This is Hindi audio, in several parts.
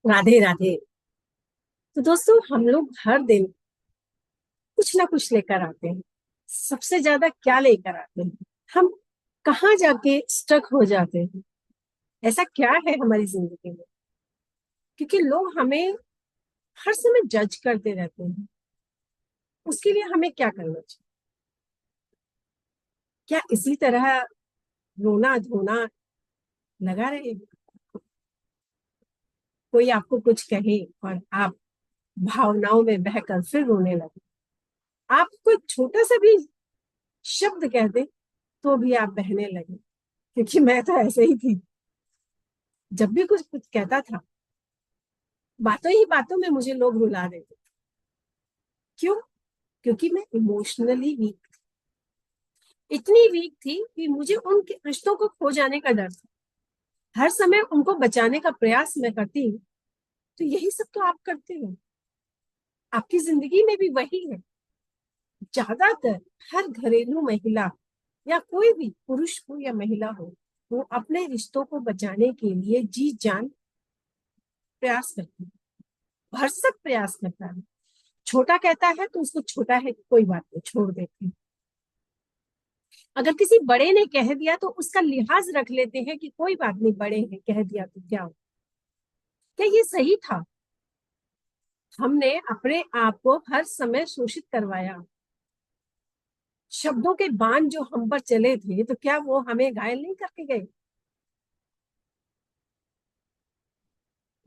राधे राधे। तो दोस्तों, हम लोग हर दिन कुछ ना कुछ लेकर आते हैं। सबसे ज्यादा क्या लेकर आते हैं? हम कहाँ जाके स्टक हो जाते हैं? ऐसा क्या है हमारी जिंदगी में? क्योंकि लोग हमें हर समय जज करते रहते हैं। उसके लिए हमें क्या करना चाहिए? क्या इसी तरह रोना धोना लगा रहे? कोई आपको कुछ कहे और आप भावनाओं में बहकर फिर रोने लगे। आप कोई छोटा सा भी शब्द कह दे तो भी आप बहने लगे। क्योंकि मैं तो ऐसे ही थी। जब भी कुछ कुछ कहता था, बातों ही बातों में मुझे लोग रुला देते। क्यों? क्योंकि मैं इमोशनली वीक, इतनी वीक थी कि मुझे उन रिश्तों को खो जाने का डर था। हर समय उनको बचाने का प्रयास मैं करती हूँ। तो यही सब तो आप करते हो। आपकी जिंदगी में भी वही है। ज्यादातर हर घरेलू महिला या कोई भी पुरुष हो या महिला हो, वो अपने रिश्तों को बचाने के लिए जी जान प्रयास करती है। भरसक प्रयास करता है। छोटा कहता है तो उसको छोटा है, कोई बात नहीं, छोड़ देते हैं। अगर किसी बड़े ने कह दिया तो उसका लिहाज रख लेते हैं कि कोई बात नहीं, बड़े हैं, कह दिया तो क्या हो। क्या ये सही था? हमने अपने आप को हर समय शोषित करवाया। शब्दों के बाण जो हम पर चले थे, तो क्या वो हमें घायल नहीं करके गए?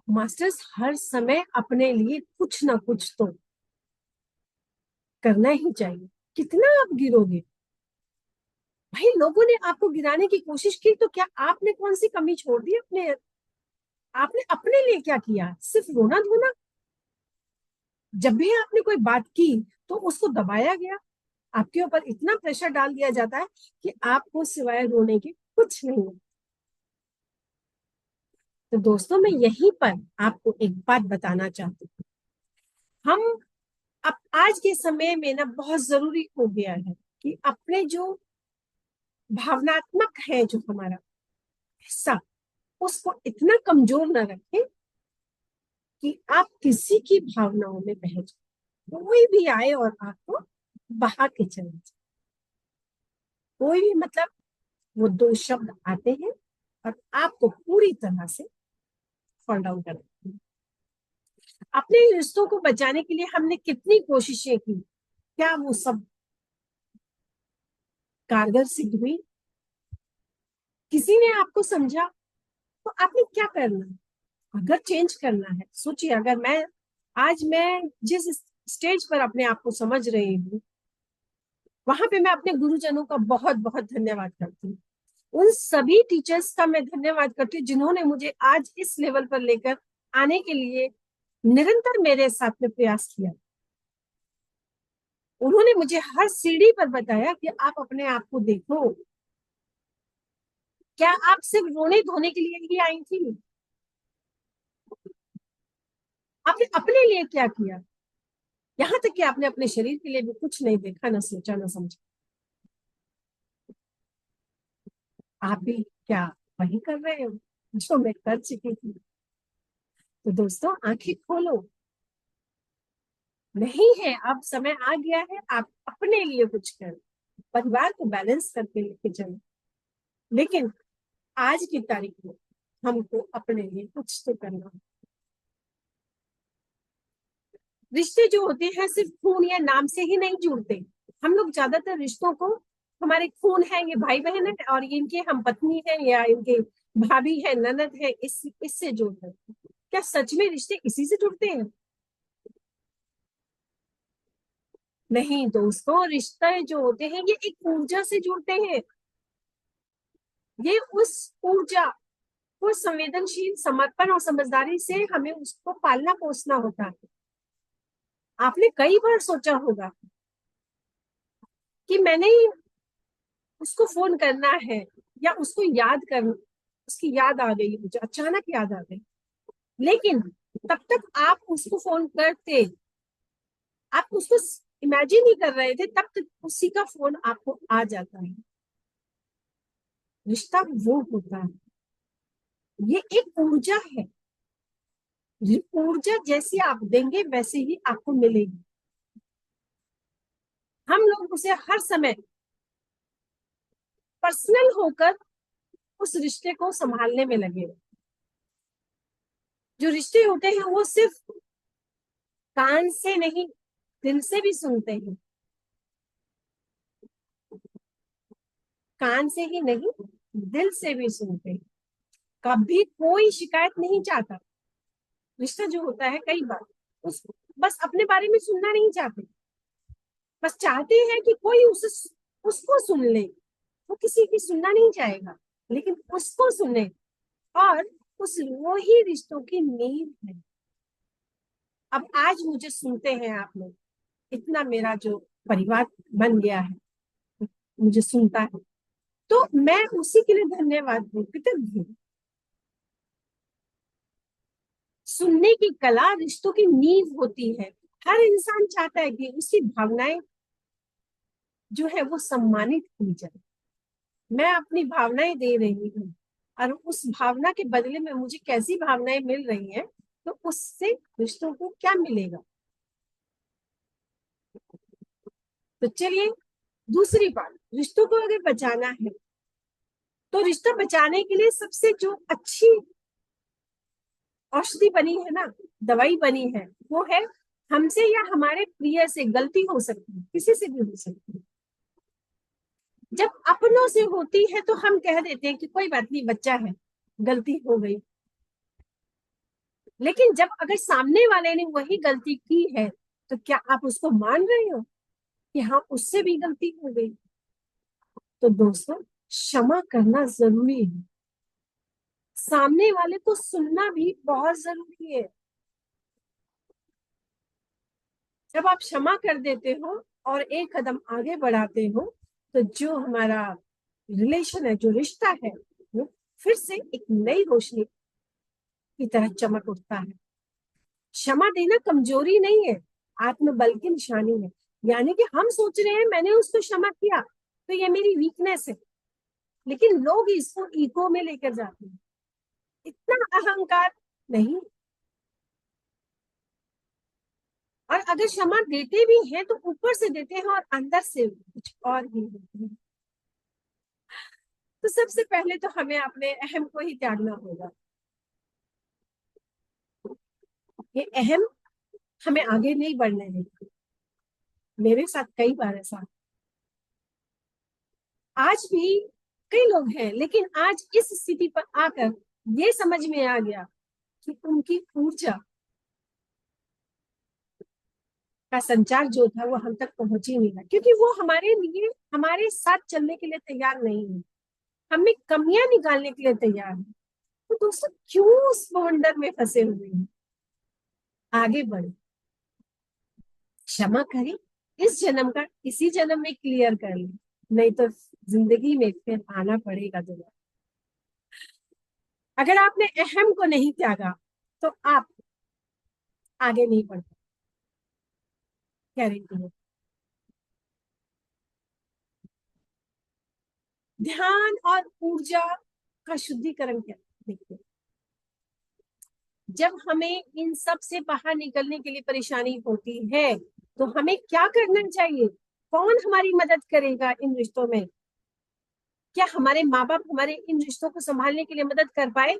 मास्टर्स हर समय अपने लिए कुछ ना कुछ तो करना ही चाहिए। कितना आप गिरोगे? भाई, लोगों ने आपको गिराने की कोशिश की तो क्या आपने कौन सी कमी छोड़ दी अपने? आपने अपने लिए क्या किया? सिर्फ रोना धोना। जब भी आपने कोई बात की तो उसको दबाया गया। आपके ऊपर इतना प्रेशर डाल दिया जाता है कि आपको सिवाय रोने के कुछ नहीं है। तो दोस्तों, मैं यहीं पर आपको एक बात बताना चाहती हूँ। हम अब आज के समय में ना बहुत जरूरी हो गया है कि अपने जो भावनात्मक है, जो हमारा हिस्सा, उसको इतना कमजोर ना रखें कि आप किसी की भावनाओं में बह जाए। कोई भी आए और आपको बहा के चले जाए। कोई भी मतलब, वो दो शब्द आते हैं और आपको पूरी तरह से फॉल डाउन कर देते हैं। अपने रिश्तों को बचाने के लिए हमने कितनी कोशिशें की, क्या वो सब कारगर सिद्ध हुई? किसी ने आपको समझा तो आपने क्या करना है? अगर चेंज करना है, सोचिए, अगर मैं जिस स्टेज पर अपने आप को समझ रही हूँ, वहां पे मैं अपने गुरुजनों का बहुत बहुत धन्यवाद करती हूँ। उन सभी टीचर्स का मैं धन्यवाद करती हूँ जिन्होंने मुझे आज इस लेवल पर लेकर आने के लिए निरंतर मेरे साथ में प्रयास किया। उन्होंने मुझे हर सीढ़ी पर बताया कि आप अपने आप को देखो। क्या आप सिर्फ रोने धोने के लिए ही आई थी? आपने अपने लिए क्या किया? यहाँ तक कि आपने अपने शरीर के लिए भी कुछ नहीं देखा, ना सोचा, ना समझा। आप भी क्या वही कर रहे हो जो मैं कर चुकी थी? तो दोस्तों, आंखें खोलो। नहीं है, अब समय आ गया है आप अपने लिए कुछ करें। परिवार को बैलेंस करके लेके चलो। लेकिन आज की तारीख में हमको अपने लिए कुछ तो करना है। रिश्ते जो होते हैं सिर्फ खून या नाम से ही नहीं जुड़ते। हम लोग ज्यादातर रिश्तों को, हमारे खून है, ये भाई बहन है और इनके हम पत्नी है या इनके भाभी है, ननद है, इससे जोड़ते हैं। क्या सच में रिश्ते इसी से जुड़ते हैं? नहीं दोस्तों, रिश्ते जो होते हैं ये एक ऊर्जा से जुड़ते हैं। ये उस ऊर्जा को संवेदनशील, समर्पण और समझदारी से हमें उसको पालना पोसना होता है। आपने कई बार सोचा होगा कि मैंने उसको फोन करना है या उसको याद कर, उसकी याद आ गई, मुझे अचानक याद आ गई। लेकिन तब तक आप उसको फोन करते, आप उसको इमेजिन ही कर रहे थे, तब तक उसी का फोन आपको आ जाता है। रिश्ता वो होता है, ये एक ऊर्जा है। ये ऊर्जा जैसी आप देंगे वैसे ही आपको मिलेगी। हम लोग उसे हर समय पर्सनल होकर उस रिश्ते को संभालने में लगे। जो रिश्ते होते हैं वो सिर्फ कान से नहीं, दिल से भी सुनते हैं। कान से ही नहीं, दिल से भी सुनते हैं। कभी कोई शिकायत नहीं चाहता। रिश्ता जो होता है कई बार उस बस अपने बारे में सुनना नहीं चाहते, बस चाहते हैं कि कोई उसको सुन ले। वो किसी की सुनना नहीं चाहेगा, लेकिन उसको सुने। और उस वो ही रिश्तों की नींव है। अब आज मुझे सुनते हैं आप लोग, इतना मेरा जो परिवार बन गया है, मुझे सुनता है, तो मैं उसी के लिए धन्यवाद हूँ, कृतज्ञ हूँ। सुनने की कला रिश्तों की नींव होती है। हर इंसान चाहता है कि उसकी भावनाएं जो है वो सम्मानित की जाए। मैं अपनी भावनाएं दे रही हूँ, और उस भावना के बदले में मुझे कैसी भावनाएं मिल रही हैं, तो उससे रिश्तों को क्या मिलेगा। तो चलिए, दूसरी बात, रिश्तों को अगर बचाना है तो रिश्ता बचाने के लिए सबसे जो अच्छी औषधि बनी है ना, दवाई बनी है, वो है हमसे या हमारे प्रिय से गलती हो सकती है, किसी से भी हो सकती है। जब अपनों से होती है तो हम कह देते हैं कि कोई बात नहीं, बच्चा है, गलती हो गई। लेकिन जब अगर सामने वाले ने वही गलती की है, तो क्या आप उसको मान रहे हो कि हाँ, उससे भी गलती हो गई। तो दोस्तों, क्षमा करना जरूरी है। सामने वाले को सुनना भी बहुत जरूरी है। जब आप क्षमा कर देते हो और एक कदम आगे बढ़ाते हो, तो जो हमारा रिलेशन है, जो रिश्ता है, वो फिर से एक नई रोशनी की तरह चमक उठता है। क्षमा देना कमजोरी नहीं है, आत्मबल की निशानी है। यानी कि हम सोच रहे हैं मैंने उसको क्षमा किया तो ये मेरी वीकनेस है, लेकिन लोग इसको ईगो में लेकर जाते हैं। इतना अहंकार नहीं। और अगर क्षमा देते भी हैं तो ऊपर से देते हैं और अंदर से कुछ और ही होते हैं। तो सबसे पहले तो हमें अपने अहम को ही त्यागना होगा। ये अहम हमें आगे नहीं बढ़ने देगा। मेरे साथ कई बार ऐसा, आज भी कई लोग हैं, लेकिन आज इस स्थिति पर आकर ये समझ में आ गया कि उनकी ऊर्जा का संचार जो था वो हम तक पहुंच ही नहीं रहा, क्योंकि वो हमारे लिए, हमारे साथ चलने के लिए तैयार नहीं है, हमें कमियां निकालने के लिए तैयार है। तो दोस्तों, क्यों उस बवंडर में फंसे हुए हैं? आगे बढ़े, क्षमा करें, इस जन्म का इसी जन्म में क्लियर कर ले, नहीं तो जिंदगी में फिर आना पड़ेगा दोबारा। अगर आपने अहम को नहीं त्यागा तो आप आगे नहीं बढ़ पाए, गारंटी है। ध्यान और ऊर्जा का शुद्धिकरण क्या है? देखिए, जब हमें इन सब से बाहर निकलने के लिए परेशानी होती है, तो हमें क्या करना चाहिए? कौन हमारी मदद करेगा इन रिश्तों में? क्या हमारे माँ बाप हमारे इन रिश्तों को संभालने के लिए मदद कर पाए?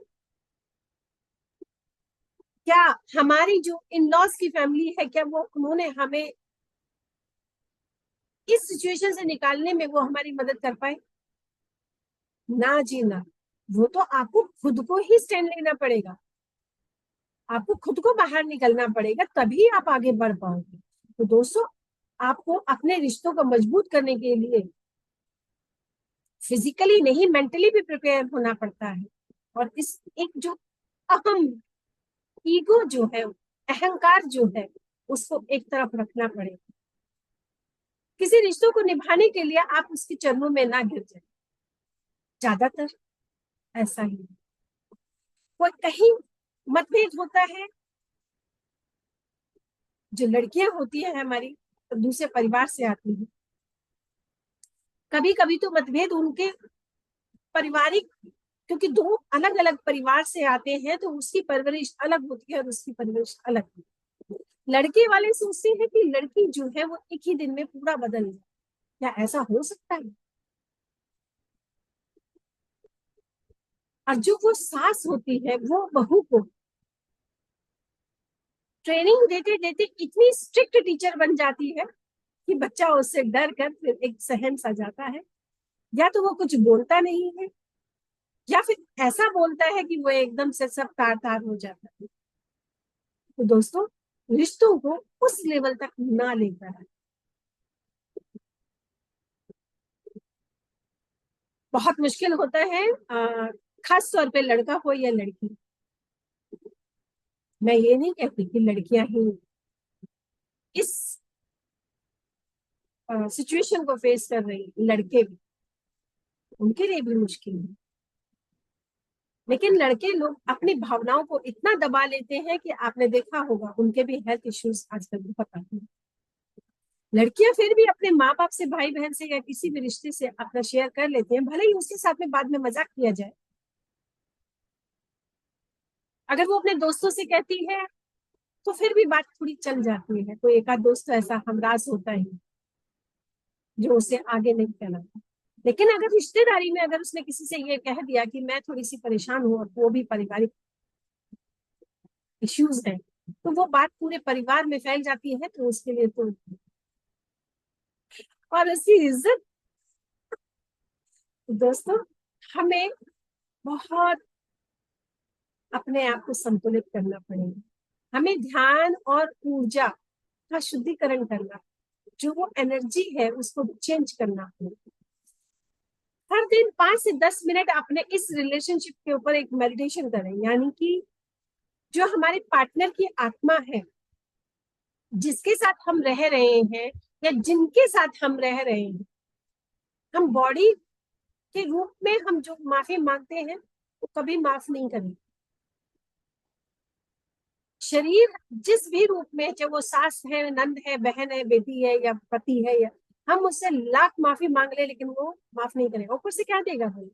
क्या हमारी जो इन लॉज की फैमिली है, क्या वो उन्होंने हमें इस सिचुएशन से निकालने में वो हमारी मदद कर पाए? ना जी ना। वो तो आपको खुद को ही स्टैंड लेना पड़ेगा, आपको खुद को बाहर निकलना पड़ेगा, तभी आप आगे बढ़ पाओगे। तो दोस्तों, आपको अपने रिश्तों को मजबूत करने के लिए फिजिकली नहीं, मेंटली भी प्रिपेयर होना पड़ता है। और इस एक जो अहम ईगो जो है, अहंकार जो है, उसको एक तरफ रखना पड़ेगा। किसी रिश्तों को निभाने के लिए आप उसके चरणों में ना गिर जाए, ज्यादातर ऐसा ही। कोई कहीं मतभेद होता है, जो लड़कियां होती है हमारी, तो दूसरे परिवार से आती है, कभी कभी तो मतभेद उनके पारिवारिक, क्योंकि दो अलग अलग परिवार से आते हैं तो उसकी परवरिश अलग होती है और उसकी परवरिश अलग होती है। लड़के वाले सोचते हैं कि लड़की जो है वो एक ही दिन में पूरा बदल जाए, क्या ऐसा हो सकता है? और जो वो सास होती है वो बहू को ट्रेनिंग देते देते इतनी स्ट्रिक्ट टीचर बन जाती है कि बच्चा उससे डर कर फिर एक सहम सा जाता है, या तो वो कुछ बोलता नहीं है या फिर ऐसा बोलता है कि वो एकदम से सब तार तार हो जाता है। तो दोस्तों, रिश्तों को उस लेवल तक ना लेकर आए। बहुत मुश्किल होता है, खास तौर पे लड़का हो या लड़की। मैं ये नहीं कहती कि लड़कियां ही इस सिचुएशन को फेस कर रही, लड़के भी, उनके लिए भी मुश्किल है। लेकिन लड़के लोग अपनी भावनाओं को इतना दबा लेते हैं कि आपने देखा होगा उनके भी हेल्थ इश्यूज आजकल बहुत आते हैं। लड़कियां फिर भी अपने माँ बाप से, भाई बहन से या किसी भी रिश्ते से अपना शेयर कर लेते हैं, भले ही उसके साथ में बाद में मजाक किया जाए। अगर वो अपने दोस्तों से कहती है तो फिर भी बात थोड़ी चल जाती है, कोई एक आध दोस्त तो ऐसा हमराज होता है जो उसे आगे नहीं फैलाता। लेकिन अगर रिश्तेदारी में अगर उसने किसी से ये कह दिया कि मैं थोड़ी सी परेशान हूँ और वो भी पारिवारिक इश्यूज है, तो वो बात पूरे परिवार में फैल जाती है, तो उसके लिए तो, और उसकी इज्जत। दोस्तों, हमें बहुत अपने आप को संतुलित करना पड़ेगा। हमें ध्यान और ऊर्जा का शुद्धिकरण करना, जो वो एनर्जी है उसको चेंज करना पड़ेगा। हर दिन 5 से 10 मिनट अपने इस रिलेशनशिप के ऊपर एक मेडिटेशन करें, यानी कि जो हमारे पार्टनर की आत्मा है, जिसके साथ हम रह रहे हैं या जिनके साथ हम रह रहे हैं, हम बॉडी के रूप में हम जो माफी मांगते हैं वो कभी माफ नहीं करेंगे। शरीर जिस भी रूप में, चाहे वो सास है, नंद है, बहन है, बेटी है या पति है, या हम उससे लाख माफी मांग ले लेकिन वो माफ नहीं करेगा। ऊपर से क्या देगा भाई,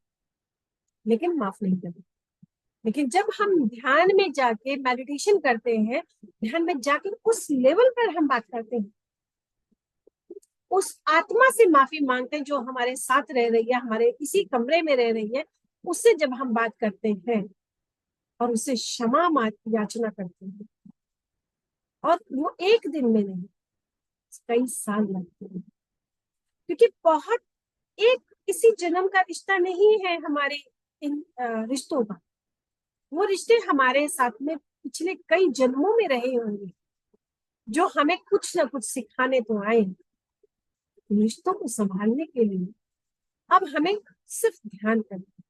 लेकिन माफ नहीं करेगा। लेकिन जब हम ध्यान में जाके मेडिटेशन करते हैं, ध्यान में जाके उस लेवल पर हम बात करते हैं, उस आत्मा से माफी मांगते हैं जो हमारे साथ रह रही है, हमारे इसी कमरे में रह रही है, उससे जब हम बात करते हैं और उससे क्षमा याचना करते हैं, और वो एक दिन में नहीं, कई साल लगते हैं, क्योंकि बहुत एक किसी जन्म का रिश्ता नहीं है हमारे इन रिश्तों का। वो रिश्ते हमारे साथ में पिछले कई जन्मों में रहे होंगे, जो हमें कुछ ना कुछ सिखाने तो आए। रिश्तों को संभालने के लिए अब हमें सिर्फ ध्यान करना,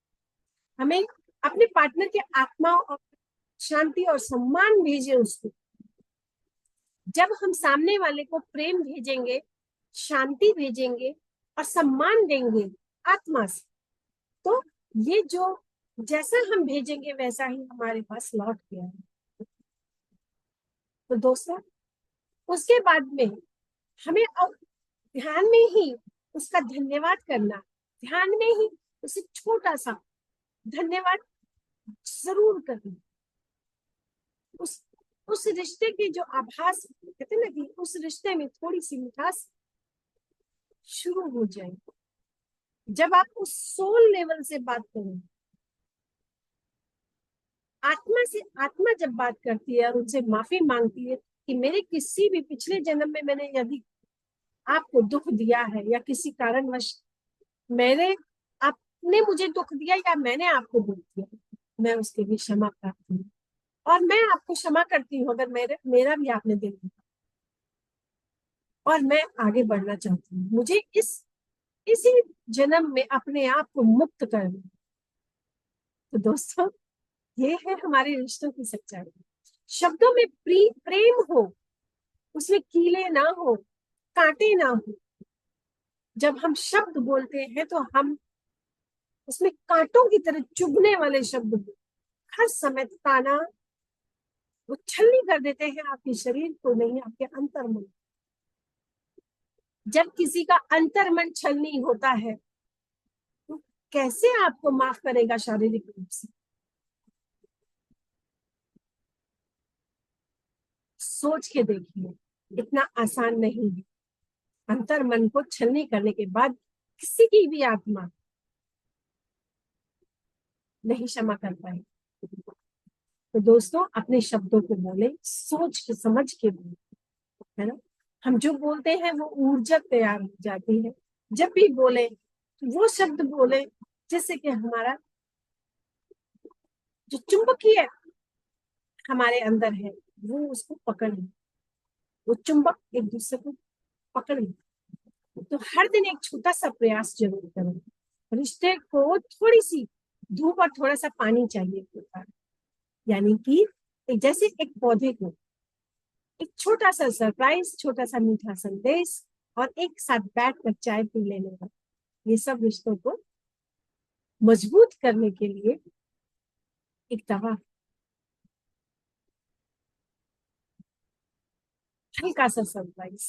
हमें अपने पार्टनर के आत्मा और शांति और सम्मान भेजे उसको। जब हम सामने वाले को प्रेम भेजेंगे, शांति भेजेंगे और सम्मान देंगे आत्मा से, तो ये जो जैसा हम भेजेंगे वैसा ही हमारे पास लौट के आएगा। तो दोस्तों, उसके बाद में हमें अब ध्यान में ही उसका धन्यवाद करना, ध्यान में ही उसे छोटा सा धन्यवाद जरूर करना। उस उस रिश्ते की जो आभास, कहते ना कि उस रिश्ते में थोड़ी सी मिठास शुरू हो जाए। जब आप उस सोल लेवल से बात करें, आत्मा से, आत्मा जब बात करती है और उनसे माफी मांगती है कि मेरे किसी भी पिछले जन्म में मैंने यदि आपको दुख दिया है या किसी कारणवश मेरे आपने मुझे दुख दिया या मैंने आपको दुख दिया, मैं उसके लिए क्षमा प्रार्थी हूँ और मैं आपको क्षमा करती हूँ अगर मेरा भी आपने दिल दिया, और मैं आगे बढ़ना चाहती हूँ। मुझे इसी जन्म में अपने आप को मुक्त करना। तो दोस्तों, ये है हमारे रिश्तों की सच्चाई। शब्दों में प्रेम हो, उसमें कीले ना हो, कांटे ना हो। जब हम शब्द बोलते हैं तो हम उसमें कांटों की तरह चुभने वाले शब्द बोलते, हर समय ताना, वो छलनी कर देते हैं आपके शरीर को, नहीं आपके अंतर्मन। जब किसी का अंतर्मन छलनी होता है तो कैसे आपको माफ करेगा शारीरिक रूप से? सोच के देखिए, इतना आसान नहीं है। अंतर मन को छलनी करने के बाद किसी की भी आत्मा नहीं क्षमा कर पाए। तो दोस्तों, अपने शब्दों को बोले, सोच के समझ के बोले, है ना। हम जो बोलते हैं वो ऊर्जा तैयार हो जाती है। जब भी बोले वो शब्द बोले जैसे कि हमारा जो चुंबकीय हमारे अंदर है वो उसको पकड़ ले, वो चुंबक एक दूसरे को पकड़ ले। तो हर दिन एक छोटा सा प्रयास जरूर करें। रिश्ते को थोड़ी सी धूप और थोड़ा सा पानी चाहिए होता है। यानी कि जैसे एक पौधे को एक छोटा सा सरप्राइज, छोटा सा मीठा संदेश और एक साथ बैठ कर चाय पी लेने का, ये सब रिश्तों को मजबूत करने के लिए एक दवा। हल्का सा सरप्राइज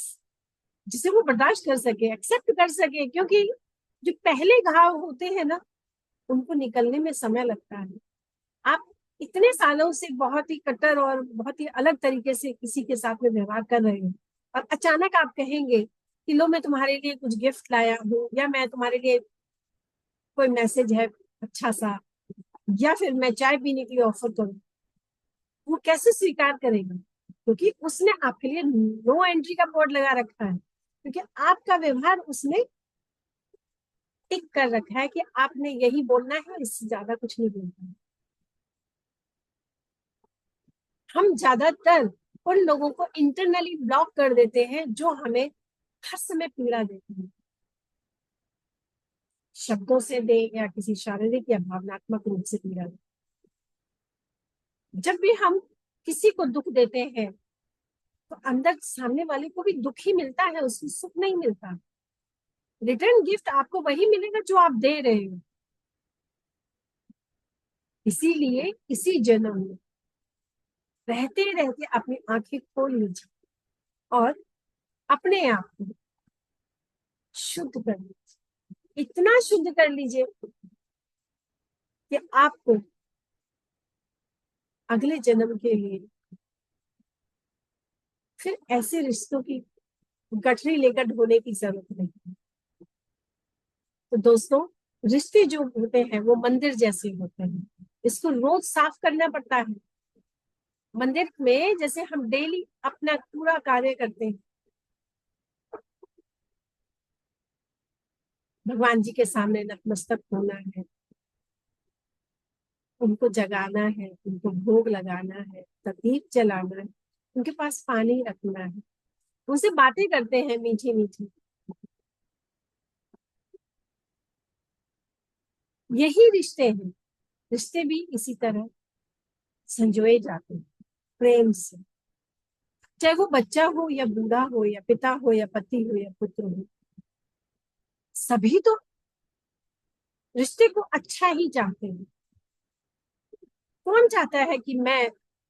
जिसे वो बर्दाश्त कर सके, एक्सेप्ट कर सके, क्योंकि जो पहले घाव होते हैं ना, उनको निकलने में समय लगता है। आप इतने सालों से बहुत ही कट्टर और बहुत ही अलग तरीके से किसी के साथ में व्यवहार कर रहे हो, और अचानक आप कहेंगे कि लो मैं तुम्हारे लिए कुछ गिफ्ट लाया हूँ, या मैं तुम्हारे लिए कोई मैसेज है अच्छा सा, या फिर मैं चाय पीने के लिए ऑफर करूँ, वो कैसे स्वीकार करेगा? क्योंकि उसने आपके लिए नो एंट्री का बोर्ड लगा रखा है, क्योंकि आपका व्यवहार उसने टिक कर रखा है कि आपने यही बोलना है, इससे ज्यादा कुछ नहीं बोलना है। हम ज्यादातर उन लोगों को इंटरनली ब्लॉक कर देते हैं जो हमें हर समय पीड़ा देते हैं, शब्दों से दे या किसी शारीरिक या भावनात्मक रूप से पीड़ा दे। जब भी हम किसी को दुख देते हैं तो अंदर सामने वाले को भी दुख ही मिलता है, उसको सुख नहीं मिलता। रिटर्न गिफ्ट आपको वही मिलेगा जो आप दे रहे हो। इसीलिए इसी जन्म में रहते रहते अपनी आंखें खोल लीजिए और अपने आप को शुद्ध कर लीजिए। इतना शुद्ध कर लीजिए कि आपको अगले जन्म के लिए फिर ऐसे रिश्तों की गठरी लेकर ढोने की जरूरत नहीं। तो दोस्तों, रिश्ते जो होते हैं वो मंदिर जैसे होते हैं, इसको रोज साफ करना पड़ता है। मंदिर में जैसे हम डेली अपना पूरा कार्य करते हैं, भगवान जी के सामने नतमस्तक होना है, उनको जगाना है, उनको भोग लगाना है, दीप जलाना है, उनके पास पानी रखना है, उनसे बातें करते हैं मीठी मीठी। यही रिश्ते हैं। रिश्ते भी इसी तरह संजोए जाते हैं, प्रेम से। चाहे वो बच्चा हो या बूढ़ा हो या पिता हो या पति हो या पुत्र हो, सभी तो रिश्ते को अच्छा ही चाहते हैं। कौन चाहता है कि मैं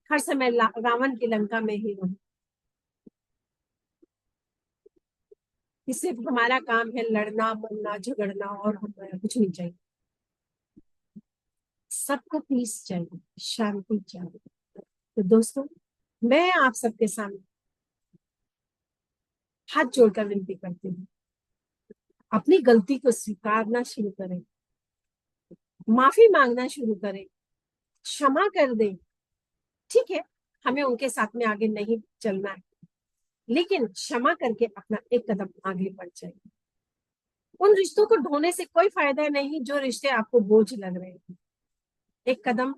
हर समय रावण की लंका में ही रहूं, कि सिर्फ हमारा काम है लड़ना मरना झगड़ना और हमारा कुछ नहीं चाहिए। सबको पीस चाहिए, शांति चाहिए। तो दोस्तों, मैं आप सबके सामने हाथ जोड़कर विनती करती हूँ, अपनी गलती को स्वीकारना शुरू करें, माफी मांगना शुरू करें, क्षमा कर दें। ठीक है, हमें उनके साथ में आगे नहीं चलना है, लेकिन क्षमा करके अपना एक कदम आगे बढ़ जाए। उन रिश्तों को ढोने से कोई फायदा नहीं जो रिश्ते आपको बोझ लग रहे हैं। एक कदम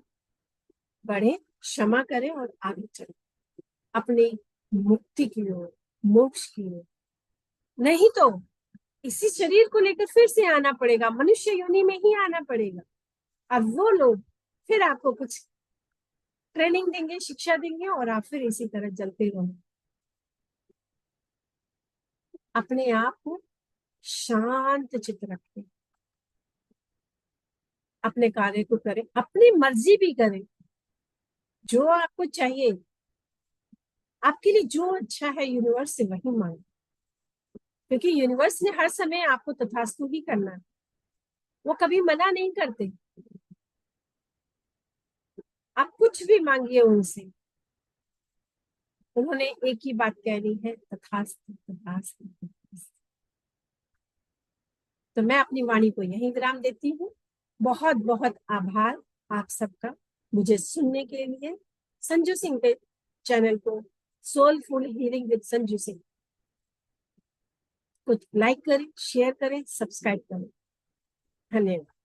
बढ़े, क्षमा करें और आगे चलें अपनी मुक्ति की ओर, मोक्ष की ओर। नहीं तो इसी शरीर को लेकर फिर से आना पड़ेगा, मनुष्य योनि में ही आना पड़ेगा। और वो लोग फिर आपको कुछ ट्रेनिंग देंगे, शिक्षा देंगे, और आप फिर इसी तरह जलते रहो। अपने आप को शांत चित्त रखें, अपने कार्य को करें, अपनी मर्जी भी करें, जो आपको चाहिए, आपके लिए जो अच्छा है यूनिवर्स से वही मांगे, क्योंकि यूनिवर्स ने हर समय आपको तथास्तु ही करना है। वो कभी मना नहीं करते। आप कुछ भी मांगिए उनसे, उन्होंने एक ही बात कहनी है, तथास्तु तथास्तु तथास्तु। तो मैं अपनी वाणी को यहीं विराम देती हूँ। बहुत बहुत आभार आप सबका मुझे सुनने के लिए। संजू सिंह के चैनल को, soulful healing with Sanju Singh, कुछ लाइक करें, शेयर करें, सब्सक्राइब करें। धन्यवाद।